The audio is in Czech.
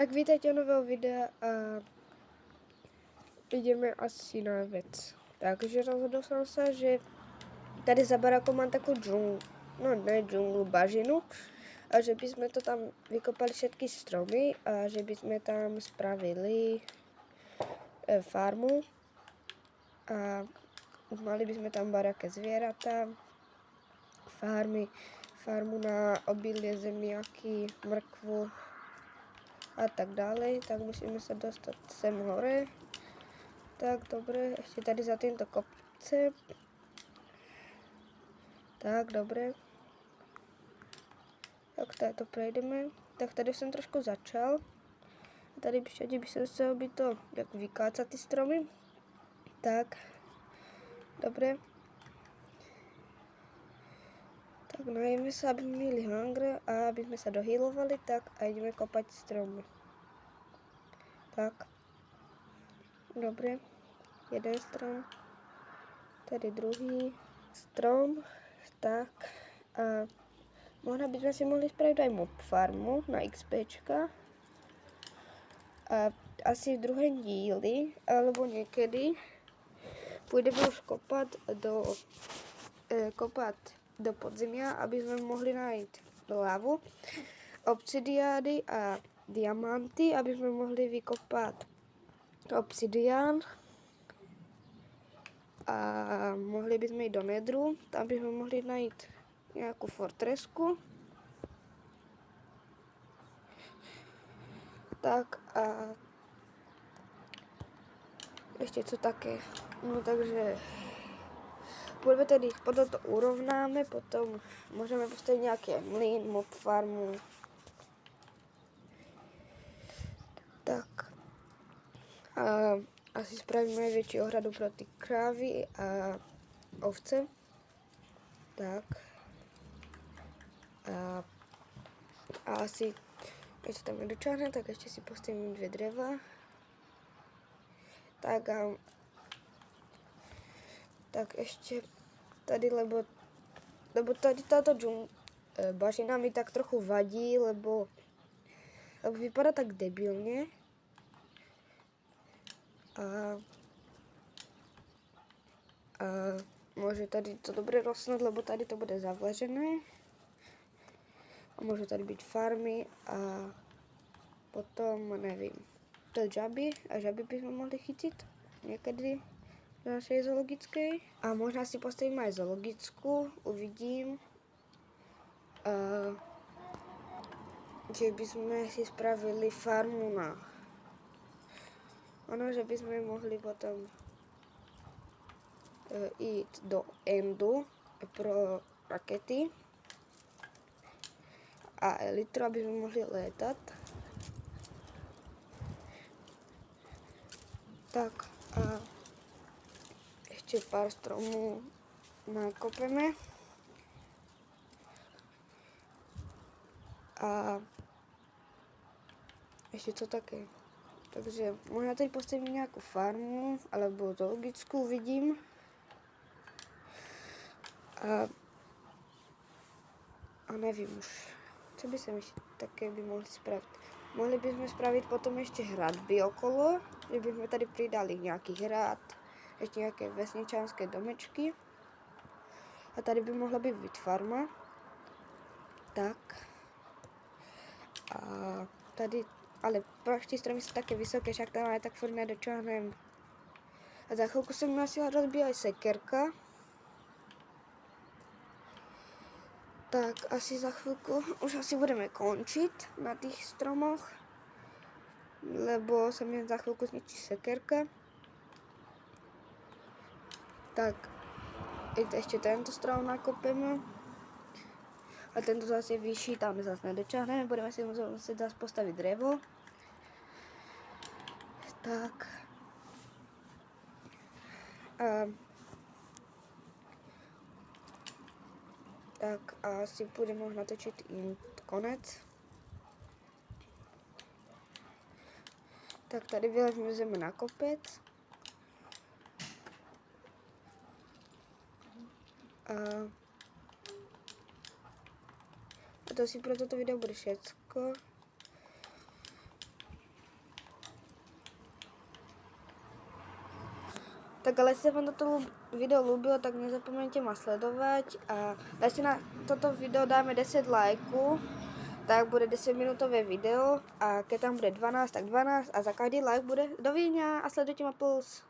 Tak vítajte u nového videa a ideme asi na vec. Takže rozhodol som sa, že tady za barakou mám takú džunglu, no ne džunglu, bažinu. A že by sme to tam vykopali všetky stromy a že by sme tam spravili farmu. A mali by sme tam baraké zvieratá, farmu na obilie, zemiaky, mrkvu a tak ďalej, tak musíme sa dostať sem hore. Tak, dobre, ešte tady za týmto kopcem. Tak, dobre. Tak to prejdeme. Tak tady som trošku začal. Tady všade by som chcel by to jak vykácať ty stromy. Tak, dobre. Tak najeme sa, aby sme mieli hunger a aby sme sa dohealovali, tak a ideme kopať stromy. Tak. Dobre. Jeden strom. Tady druhý strom. Tak. A možno by sme si mohli spraviť aj mob farmu na XPčka. A asi v druhém díli, alebo niekedy, pôjdeme už kopať do podzemia, aby sme mohli nájsť lávu, obsidiány a diamanty, aby sme mohli vykopať obsidián. A mohli by sme ísť do nedru, tam by sme mohli nájsť nejakú fortresku. Tak a ešte co také. No takže budeme tedy, potom to urovnáme, potom môžeme postaviť nejaký mlyn, mob farmu. Tak. A asi spravíme aj väčšiu ohradu proti krávy a ovce. Tak. A asi, keď sa tam nedočahne, tak ešte si postavím 2 dreva. Tak a tak ešte tady, lebo tady táto bažina mi tak trochu vadí, lebo vypadá tak debilne. A môže tady to dobre rosnúť, lebo tady to bude zavlažené. A môžu tady byť farmy a potom, nevím, to žaby. A žaby by sme mohli chytiť niekedy do našej zoologickej. A možno si postavím aj zoologickú, uvidím. Že by sme si spravili farmu na ono, že by sme mohli potom ísť do endu pro rakety a elitru, aby sme mohli létať. Tak a ešte pár stromov nakopeme. A ešte to také. Takže možno tady postavím nejakú farmu, alebo zoologickú, vidím. A nevím už, čo by sa ešte také by mohli spraviť. Mohli by sme spraviť potom ešte hradby okolo, že by sme tady pridali nejaký hrad, ešte nejaké vesničanské domečky. A tady by mohla byť farma. Tak. A tady, ale proč ty stromy sú také vysoké, však tam aj tak furt nedočahnem. A za chvíľku sa mi asi rozbije aj sekerka. Tak asi za chvíľku už asi budeme končiť na tých stromoch, lebo sa mi za chvíľku zničí sekerka. Tak ešte tento strom nakopeme. A tento zase je vyšší, tam zase nedočahneme, budeme si musieť zase postaviť drevo. Tak. Tak a asi budeme už natočiť konec. Tak tady vylezeme na kopec. A to si pro toto video bude všetko. Tak ale jestli se vám toto video ľúbilo, tak nezapomeňte ma sledovať a si na toto video dáme 10 lajků, tak bude 10 minútové video a keď tam bude 12, tak 12 a za každý like bude dovidenia a sledujte ma plus.